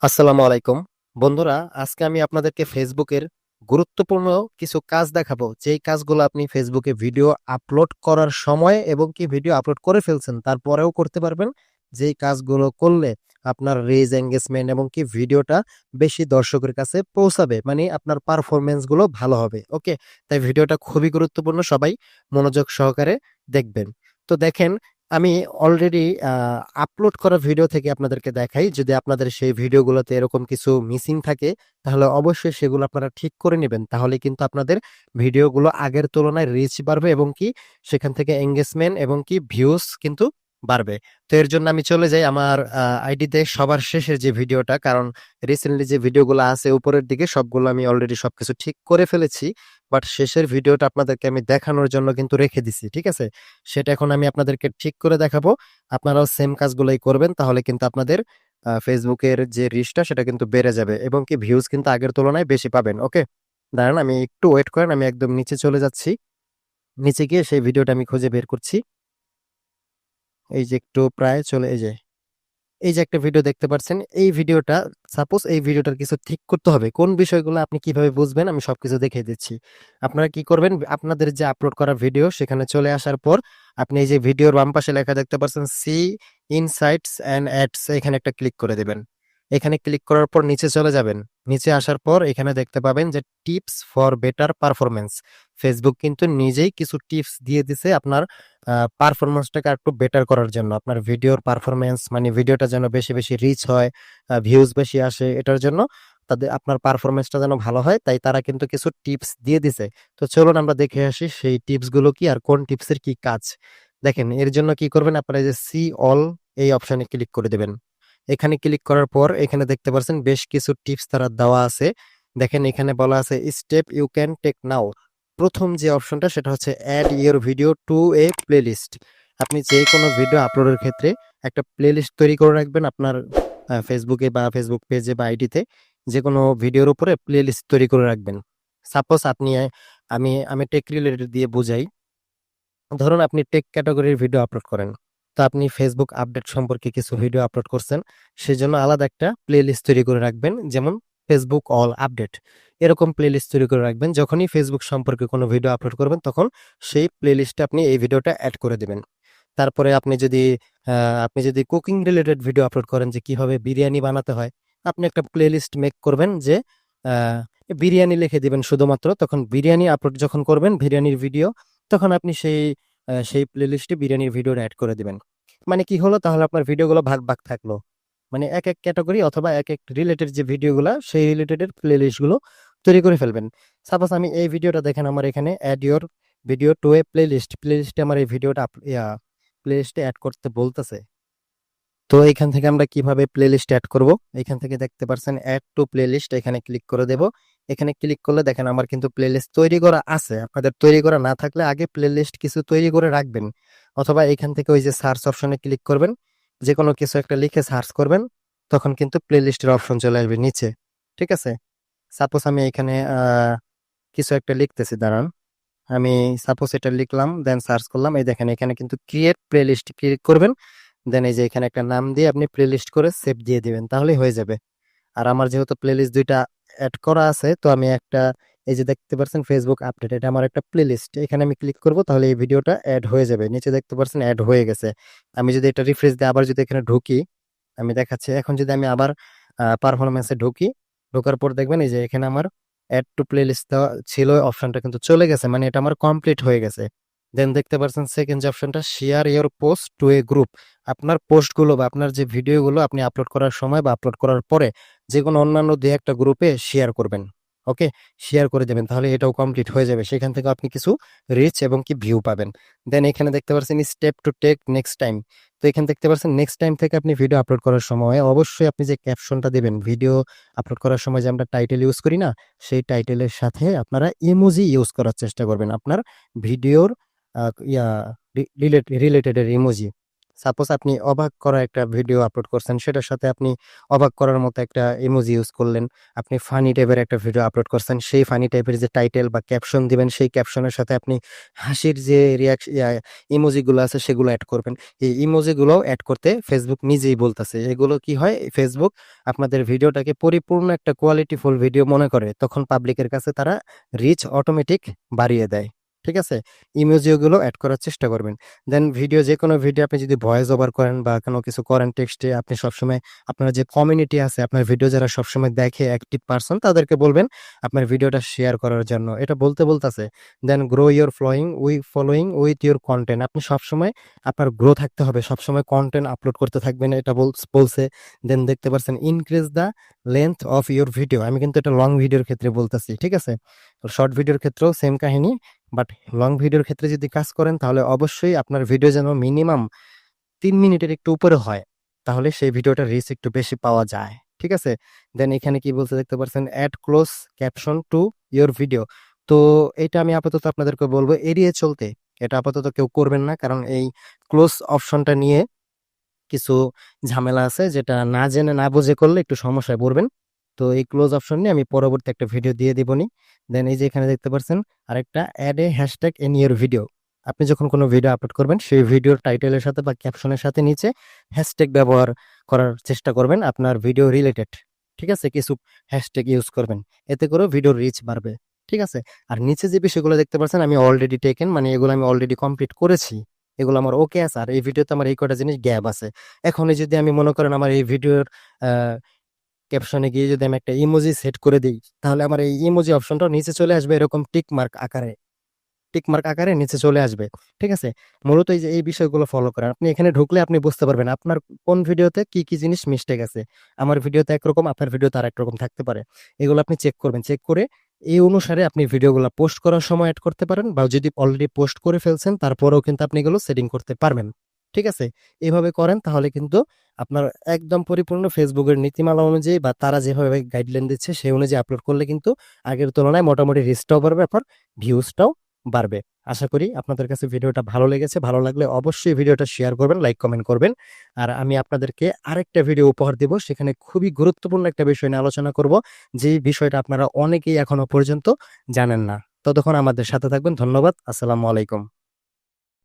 আসসালামু আলাইকুম। বন্ধুরা, আজকে আমি আপনাদেরকে ফেসবুকের গুরুত্বপূর্ণ কিছু কাজ দেখাবো। যেই কাজগুলো আপনি ফেসবুকে ভিডিও আপলোড করার সময় এবং কি ভিডিও আপলোড করে ফেলছেন, তারপরেও করতে পারবেন। যেই কাজগুলো করলে আপনার রিচ, এনগেজমেন্ট এবং কি ভিডিওটা বেশি দর্শকের কাছে পৌঁছাবে। মানে আপনার পারফরম্যান্স গুলো ভালো হবে। ওকে? তাই ভিডিওটা খুবই গুরুত্বপূর্ণ। সবাই মনোযোগ সহকারে দেখবেন। তো দেখেন, আমি অলরেডি আপলোড করা ভিডিও থেকে আপনাদেরকে দেখাই। যদি আপনাদের সেই ভিডিওগুলোতে এরকম কিছু মিসিং থাকে, তাহলে অবশ্যই সেগুলো আপনারা ঠিক করে নিবেন। তাহলে কিন্তু আপনাদের ভিডিওগুলো আগের তুলনায় রিচ বাড়বে এবং কি সেখান থেকে এনগেজমেন্ট এবং কি ভিউজ কিন্তু বাড়বে। তো এর জন্য আমি চলে যাই আমার আইডিতে সবার শেষের যে ভিডিওটা, কারণ রিসেন্টলি যে ভিডিওগুলো আছে উপরের দিকে সবগুলো আমি অলরেডি সবকিছু ঠিক করে ফেলেছি। বাট শেষের ভিডিওটা আপনাদেরকে আমি দেখানোর জন্য কিন্তু রেখে দিছি। ঠিক আছে? সেটা এখন আমি আপনাদেরকে ঠিক করে দেখাবো। আপনারাও সেম কাজগুলোই করবেন। তাহলে কিন্তু আপনাদের ফেসবুকের যে রিচটা সেটা কিন্তু বেড়ে যাবে এবং কি ভিউজ কিন্তু আগের তুলনায় বেশি পাবেন। ওকে? দাঁড়ান, আমি একটু ওয়েট করেন। আমি একদম নিচে চলে যাচ্ছি। নিচে গিয়ে সেই ভিডিওটা আমি খুঁজে বের করছি। এই যে একটু প্রায় চলে এই যে একটা ভিডিও দেখতে পাচ্ছেন, এই ভিডিওটা সাপোজ এই ভিডিওটার কিছু ঠিক করতে হবে। কোন বিষয়গুলো আপনি কিভাবে বুঝবেন আমি সবকিছু দেখিয়ে দিচ্ছি। আপনারা কি করবেন, আপনাদের যে আপলোড করা ভিডিও সেখানে চলে আসার পর আপনি এই যে ভিডিওর বাম পাশে লেখা দেখতে পাচ্ছেন সি ইনসাইটস অ্যান্ড অ্যাডস, এখানে একটা ক্লিক করে দিবেন। এখানে ক্লিক করার পর নিচে চলে যাবেন। নিচে আসার পর এখানে দেখতে পাবেন যে tips for better performance. Facebook কিন্তু নিজেই কিছু টিপস দিয়ে দিছে আপনার পারফরম্যান্সটাকে আরেকটু বেটার করার জন্য। আপনার ভিডিওর পারফরম্যান্স মানে ভিডিওটা যেন বেশি, বেশি রিচ হয়, ভিউজ বেশি আসে, এটার জন্য তাদের আপনার পারফরম্যান্সটা যেন ভালো হয়, তাই তারা কিন্তু কিছু টিপস দিয়ে দিছে। তো চলুন আমরা দেখে আসি সেই টিপসগুলো কি আর কোন টিপসের কি কাজ। দেখেন, এর জন্য কি করবেন, আপনারা এই যে সি অল এই অপশনে ক্লিক করে দিবেন। এখানে ক্লিক করার পর এখানে দেখতে পাচ্ছেন বেশ কিছু টিপস তারা দেওয়া আছে। দেখেন এখানে বলা আছে step you can take now. প্রথম যে অপশনটা সেটা হচ্ছে add your video to a playlist. আপনি যে কোনো ভিডিও আপলোডের ক্ষেত্রে একটা প্লেলিস্ট তৈরি করে রাখবেন আপনার ফেসবুকে বা ফেসবুক পেজে বা আইডিতে। যে কোনো ভিডিওর উপরে প্লেলিস্ট তৈরি করে রাখবেন। সাপোজ আপনি আমি টেক রিলেটেড দিয়ে বুঝাই। ধরুন আপনি টেক ক্যাটাগরির ভিডিও আপলোড করেন। তো আপনি ফেসবুক আপডেট সম্পর্কে কিছু ভিডিও আপলোড করছেন। সেজন্য আলাদা একটা প্লেলিস্ট তৈরি করে রাখবেন। যেমন ফেসবুক অল আপডেট। এরকম প্লেলিস্ট তৈরি করে রাখবেন। যখনই ফেসবুক সম্পর্কে কোনো ভিডিও আপলোড করবেন তখন সেই প্লেলিস্টে আপনি এই ভিডিওটা এড করে দিবেন। তারপরে আপনি যদি কুকিং রিলেটেড ভিডিও আপলোড করেন যে কিভাবে বিরিয়ানি বানাতে হয়, আপনি একটা প্লেলিস্ট মেক করবেন যে আহ, বিরিয়ানি লিখে দিবেন শুধুমাত্র। তখন বিরিয়ানি আপলোড যখন করবেন বিরিয়ানির ভিডিও, তখন আপনি সেই প্লেলিস্টে বিরিয়ানির ভিডিও অ্যাড করে দিবেন। মানে কি হলো, তাহলে আপনার ভিডিওগুলো ভাগ ভাগ থাকলো। মানে এক এক ক্যাটাগরি অথবা এক এক রিলেটেড যে ভিডিওগুলো সেই রিলেটেড প্লেলিস্ট গুলো তৈরি করে ফেলবেন। সাপোজ আমি এই ভিডিওটা দেখেন, আমার এখানে অ্যাড ইওর ভিডিও টু এ প্লেলিস্টে আমার এই ভিডিওটা প্লেলিস্টে অ্যাড করতে বলতেছে। তো এখান থেকে আমরা কিভাবে প্লেলিস্ট অ্যাড করব, এখান থেকে দেখতে পাচ্ছেন অ্যাড টু প্লেলিস্ট, এখানে ক্লিক করে দেব। এখানে ক্লিক করলে দেখেন আমার কিন্তু প্লেলিস্ট তৈরি করা আছে। আপনাদের তৈরি করা না থাকলে আগে প্লেলিস্ট কিছু তৈরি করে রাখবেন, অথবা এখান থেকে ওই যে সার্চ অপশনে ক্লিক করবেন, যে কোনো কিছু একটা লিখে সার্চ করবেন, তখন কিন্তু প্লেলিস্টের অপশন চলে আসবে নিচে। ঠিক আছে? সাপোজ আমি এখানে কিছু একটা লিখতেছি, দাঁড়ান। আমি সাপোজ এটা লিখলাম, দেন সার্চ করলাম। এই দেখেন এখানে কিন্তু ক্রিয়েট প্লেলিস্ট ক্লিক করবেন। দেন এই যে এখানে একটা নাম দিয়ে আপনি প্লেলিস্ট করে সেভ দিয়ে দিবেন, তাহলেই হয়ে যাবে। আর আমার যেহেতু প্লেলিস্ট দুইটা অ্যাড করা আছে, তো আমি একটা, এই যে দেখতে পাচ্ছেন ফেসবুক আপডেট, এটা আমার একটা প্লেলিস্ট। এখানে আমি ক্লিক করব, তাহলে এই ভিডিওটা অ্যাড হয়ে যাবে। নিচে দেখতে পাচ্ছেন অ্যাড হয়ে গেছে। আমি যদি এটা রিফ্রেশ দিই, আবার যদি এখানে ঢুকি, আমি দেখাচ্ছি। এখন যদি আমি আবার পারফরমেন্সে ঢুকি, ঢোকার পর দেখবেন এই যে এখানে আমার অ্যাড টু প্লেলিস্ট ছিল অপশনটা কিন্তু চলে গেছে, মানে এটা আমার কমপ্লিট হয়ে গেছে। দেন দেখতে পাচ্ছেন সেকেন্ড যে অপশনটা share your post to a group. আপনার পোস্টগুলো বা আপনার যে ভিডিওগুলো আপনি আপলোড করার সময় বা আপলোড করার পরে যে কোনো অন্যান্য দুই একটা গ্রুপে শেয়ার করবেন। ওকে? শেয়ার করে দেবেন, তাহলে এটাও কমপ্লিট হয়ে যাবে। সেখান থেকে আপনি কিছু রিচ এবং কি ভিউ পাবেন। দেন এখানে দেখতে পাচ্ছেন step to take next time. তো এখানে দেখতে পাচ্ছেন নেক্সট টাইম থেকে আপনি ভিডিও আপলোড করার সময় অবশ্যই আপনি যে ক্যাপশনটা দেবেন, ভিডিও আপলোড করার সময় যে আমরা টাইটেল ইউজ করি না, সেই টাইটেলের সাথে আপনারা ইমোজি ইউজ করার চেষ্টা করবেন। আপনার ভিডিওর ইয়া রিলেটেড ইমোজি। সাপোজ আপনি অবাক করা একটা ভিডিও আপলোড করছেন, সেটার সাথে আপনি অবাক করার মতো একটা ইমোজি ইউজ করলেন। আপনি ফানি টাইপের একটা ভিডিও আপলোড করছেন, সেই ফানি টাইপের যে টাইটেল বা ক্যাপশন দিবেন, সেই ক্যাপশনের সাথে আপনি হাসির যে ইমোজিগুলো আছে সেগুলো এড করবেন। এই ইমোজিগুলোও এড করতে ফেসবুক নিজেই বলতেছে। এগুলো কি হয়, ফেসবুক আপনাদের ভিডিওটাকে পরিপূর্ণ একটা কোয়ালিটিফুল ভিডিও মনে করে, তখন পাবলিকের কাছে তারা রিচ অটোমেটিক বাড়িয়ে দেয়। ঠিক আছে? ইমোজিগুলো এড করার চেষ্টা করবেন। দেন যেকোনো ভিডিও আপনি যদি ভয়েস ওভার করেন বা কোনো কিছু করেন টেক্সটে, আপনি সবসময় আপনার যে কমিউনিটি আছে, আপনার ভিডিও যারা সবসময় দেখে অ্যাক্টিভ পারসন, তাদেরকে বলবেন আপনার ভিডিওটা শেয়ার করার জন্য। এটা বলতেছে। Then grow your following with your content. আপনি সবসময় আপনার গ্রো থাকতে হবে, সবসময় কনটেন্ট আপলোড করতে থাকবেন, এটা বলছে। দেন দেখতে পাচ্ছেন increase the length of your video. আমি কিন্তু এটা লং ভিডিওর ক্ষেত্রে বলতেছি, ঠিক আছে? শর্ট ভিডিওর ক্ষেত্রেও সেম কাহিনী, বাট লং ভিডিওর ক্ষেত্রে যদি কাজ করেন তাহলে অবশ্যই আপনার ভিডিও যেন মিনিমাম 3 মিনিটের একটু উপরে হয়, তাহলে সেই ভিডিওটার রিচ একটু বেশি পাওয়া যায়। ঠিক আছে? দেন এখানে কি বলছে দেখতে পাচ্ছেন, add close caption to your video. তো এটা আমি আপাতত আপনাদেরকে বলবো এড়িয়ে চলতে। এটা আপাতত কেউ করবেন না, কারণ এই ক্লোজ অপশনটা নিয়ে কিছু ঝামেলা আছে, যেটা না জেনে না বুঝে করলে একটু সমস্যায় পড়বেন। তো এই ক্লোজ অপশন নিয়ে আমি পরবর্তী একটা ভিডিও দিয়ে দিবনি। দেন এই যে এখানে দেখতে পাচ্ছেন আরেকটা add a hashtag in your video. আপনি যখন কোনো ভিডিও আপলোড করবেন, সেই ভিডিওর টাইটেলের সাথে বা ক্যাপশনের সাথে নিচে হ্যাশট্যাগ ব্যবহার করার চেষ্টা করবেন আপনার ভিডিও রিলেটেড। ঠিক আছে? কিছু হ্যাশট্যাগ ইউজ করবেন, এতে করে ভিডিওর রিচ বাড়বে। ঠিক আছে? আর নিচে যে বিষয়গুলো দেখতে পাচ্ছেন, আমি অলরেডি টেকেন, মানে এগুলো আমি অলরেডি কমপ্লিট করেছি, এগুলো আমার ওকে আছে। আর এই ভিডিওতে আমার এই কয়টা জিনিস গ্যাপ আছে। এখনই যদি আমি মনে করেন আমার এই ভিডিওর ক্যাপশনে গিয়ে যদি আমি একটা ইমোজি সেট করে দিই, তাহলে আমার এই ইমোজি অপশনটা নিচে চলে আসবে এরকম টিক মার্ক আকারে নিচে চলে আসবে। ঠিক আছে? মূলত এই যে এই বিষয়গুলো ফলো করেন, আপনি এখানে ঢুকলে আপনি বুঝতে পারবেন আপনার কোন ভিডিওতে কি কি জিনিস মিস্টেক আছে। আমার ভিডিওতে একরকম, আপনার ভিডিওতে আর একরকম থাকতে পারে। এগুলো আপনি চেক করবেন, চেক করে এই অনুসারে আপনি ভিডিওগুলো পোস্ট করার সময় অ্যাড করতে পারেন, বা যদি অলরেডি পোস্ট করে ফেলছেন তারপরেও কিন্তু আপনি এগুলো সেটিং করতে পারবেন। ঠিক আছে? এভাবে করেন তাহলে কিন্তু আপনার একদম পরিপূর্ণ ফেসবুকের নীতিমালা অনুযায়ী বা তারা যেভাবে গাইডলাইন দিচ্ছে সেই অনুযায়ী আপলোড করলে কিন্তু আগের তুলনায় মোটামুটি রিচটাও বাড়বে, আপনার ভিউজটাও বাড়বে। আশা করি আপনাদের কাছে ভিডিওটা ভালো লেগেছে। ভালো লাগলে অবশ্যই ভিডিওটা শেয়ার করবেন, লাইক কমেন্ট করবেন। আর আমি আপনাদেরকে আরেকটা ভিডিও উপহার দিব, সেখানে খুবই গুরুত্বপূর্ণ একটা বিষয় নিয়ে আলোচনা করব, যেই বিষয়টা আপনারা অনেকেই এখনো পর্যন্ত জানেন না। ততক্ষণ আমাদের সাথে থাকবেন। ধন্যবাদ। আসসালামু আলাইকুম।